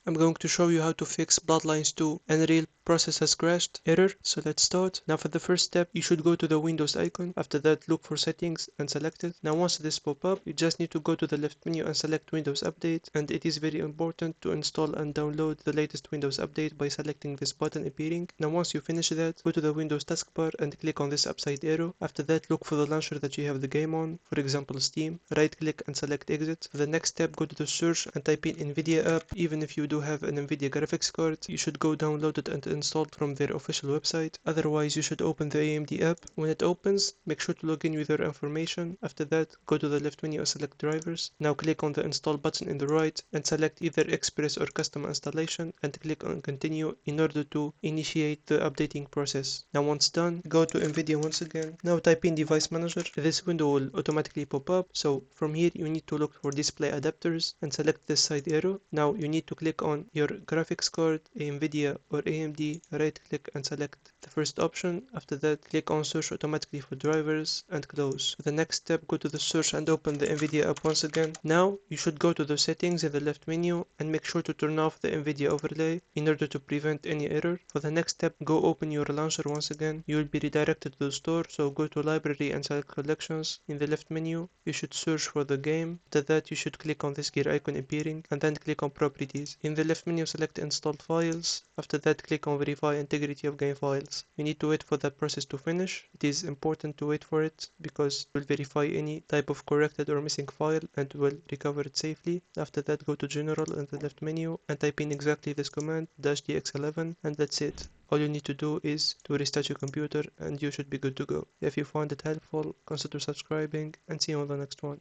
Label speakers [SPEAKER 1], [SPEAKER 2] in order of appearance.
[SPEAKER 1] I'm going to show you how to fix Bloodlines 2 Unreal Process Has Crashed error. So let's start. Now for the first step, you should go to the Windows icon. After that, look for settings and select it. Now once this pop up, you just need to go to the left menu and select Windows Update. And it is very important to install and download the latest Windows Update by selecting this button appearing. Now once you finish that, go to the Windows taskbar and click on this upside arrow. After that, look for the launcher that you have the game on, for example Steam. Right click and select exit. For the next step, go to the search and type in NVIDIA app. Even if you do have an NVIDIA graphics card, you should go download it and install it from their official website. Otherwise, you should open the AMD app. When it opens, make sure to log in with your information. After that, go to the left menu and select drivers. Now click on the install button in the right and select either express or custom installation and click on continue in order to initiate the updating process. Now once done, go to NVIDIA once again. Now type in device manager. This window will automatically pop up. So from here, you need to look for display adapters and select this side arrow. Now you need to click on your graphics card, NVIDIA or AMD, right click and select the first option. After that, click on search automatically for drivers and close. For the next step, go to the search and open the NVIDIA app once again. Now you should go to the settings in the left menu and make sure to turn off the NVIDIA overlay in order to prevent any error. For the next step, go open your launcher once again. You will be redirected to the store, so go to library and select collections. In the left menu, you should search for the game. After that, you should click on this gear icon appearing and then click on properties. In the left menu, select install files. After that, click on verify integrity of game files. You need to wait for that process to finish. It is important to wait for it because it will verify any type of corrected or missing file and will recover it safely. After that, go to general in the left menu and type in exactly this command -dx11 and that's it. All you need to do is to restart your computer and you should be good to go. If you found it helpful, consider subscribing and see you on the next one.